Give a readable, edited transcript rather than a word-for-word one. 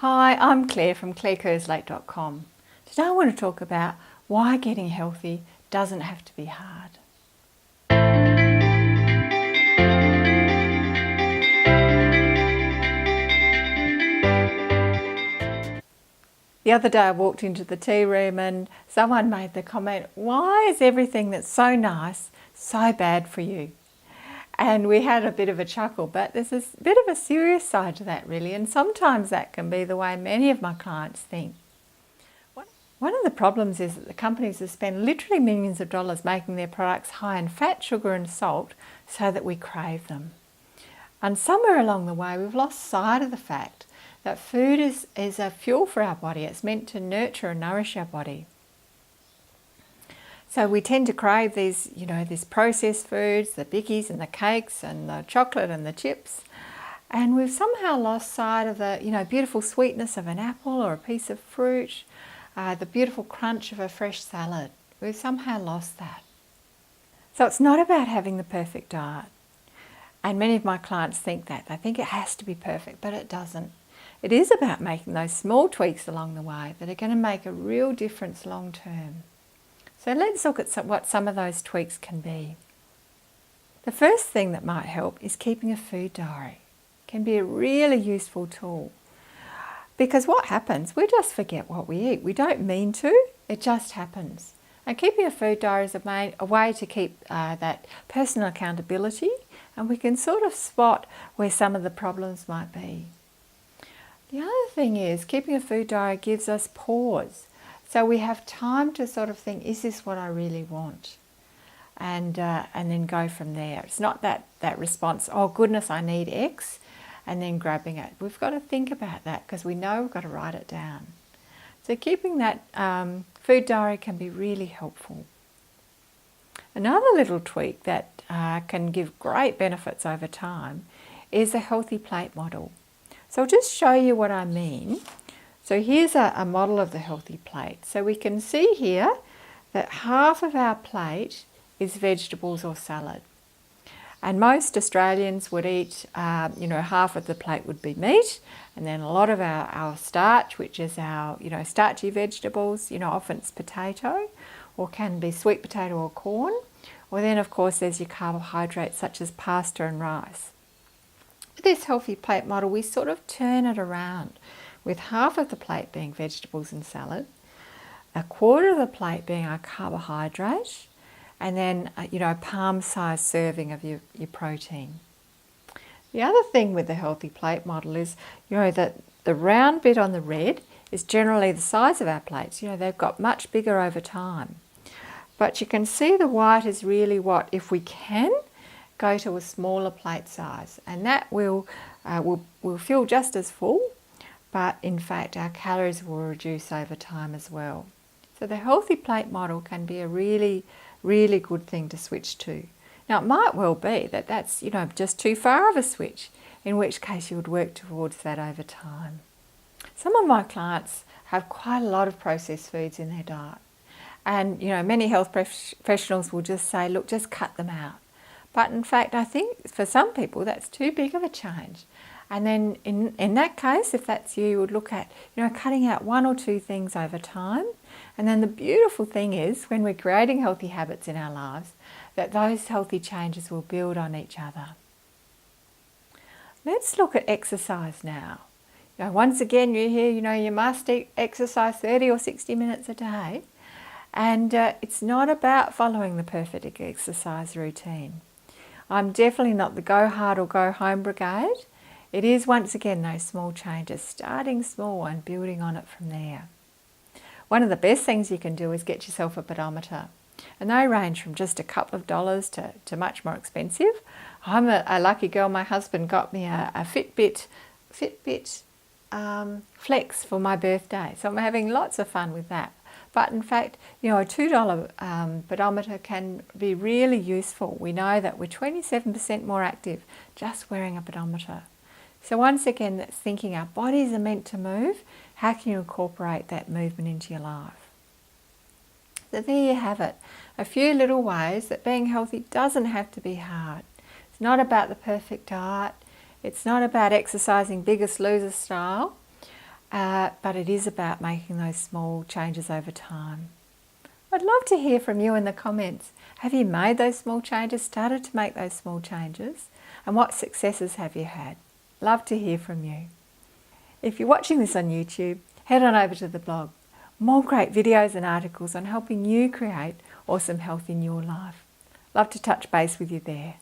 Hi, I'm Claire from clairekerslake.com. Today I want to talk about why getting healthy doesn't have to be hard. The other day I walked into the tea room and someone made the comment, why is everything that's so nice so bad for you? And we had a bit of a chuckle, but there's a bit of a serious side to that really, and sometimes that can be the way many of my clients think. One of the problems is that the companies have spent literally millions of dollars making their products high in fat, sugar and salt so that we crave them. And somewhere along the way we've lost sight of the fact that food is a fuel for our body. It's meant to nurture and nourish our body. So we tend to crave these processed foods, the bickies and the cakes and the chocolate and the chips. And we've somehow lost sight of the beautiful sweetness of an apple or a piece of fruit, the beautiful crunch of a fresh salad. We've somehow lost that. So it's not about having the perfect diet. And many of my clients think that. They think it has to be perfect, but it doesn't. It is about making those small tweaks along the way that are going to make a real difference long term. So let's look at what some of those tweaks can be. The first thing that might help is keeping a food diary. It can be a really useful tool. Because what happens, we just forget what we eat. We don't mean to, it just happens. And keeping a food diary is a way to keep that personal accountability, and we can sort of spot where some of the problems might be. The other thing is keeping a food diary gives us pause. So we have time to sort of think, is this what I really want? And then go from there. It's not that response, oh goodness, I need X, and then grabbing it. We've got to think about that because we know we've got to write it down. So keeping that food diary can be really helpful. Another little tweak that can give great benefits over time is a healthy plate model. So I'll just show you what I mean. So here's a model of the healthy plate. So we can see here that half of our plate is vegetables or salad. And most Australians would eat, half of the plate would be meat, and then a lot of our starch, which is our, starchy vegetables, often it's potato, or can be sweet potato or corn. Or then, of course, there's your carbohydrates such as pasta and rice. With this healthy plate model, we sort of turn it around, with half of the plate being vegetables and salad, a quarter of the plate being our carbohydrate, and then a palm-sized serving of your protein. The other thing with the healthy plate model is, that the round bit on the red is generally the size of our plates. They've got much bigger over time. But you can see the white is really what, if we can, go to a smaller plate size. And that will feel just as full, but in fact our calories will reduce over time as well. So the healthy plate model can be a really, really good thing to switch to. Now it might well be that that's just too far of a switch, in which case you would work towards that over time. Some of my clients have quite a lot of processed foods in their diet, and many health professionals will just say, look, just cut them out. But in fact I think for some people that's too big of a change. And then in that case, if that's you would look at cutting out one or two things over time. And then the beautiful thing is, when we're creating healthy habits in our lives, that those healthy changes will build on each other. Let's look at exercise now. Once again, you hear, you must exercise 30 or 60 minutes a day. And it's not about following the perfect exercise routine. I'm definitely not the go hard or go home brigade. It is, once again, those small changes, starting small and building on it from there. One of the best things you can do is get yourself a pedometer. And they range from just a couple of dollars to much more expensive. I'm a lucky girl. My husband got me a Fitbit Flex for my birthday. So I'm having lots of fun with that. But in fact, a $2 pedometer can be really useful. We know that we're 27% more active just wearing a pedometer. So once again, that's thinking our bodies are meant to move. How can you incorporate that movement into your life? So there you have it. A few little ways that being healthy doesn't have to be hard. It's not about the perfect diet. It's not about exercising Biggest Loser style. but it is about making those small changes over time. I'd love to hear from you in the comments. Have you made those small changes, started to make those small changes? And what successes have you had? Love to hear from you. If you're watching this on YouTube, head on over to the blog. More great videos and articles on helping you create awesome health in your life. Love to touch base with you there.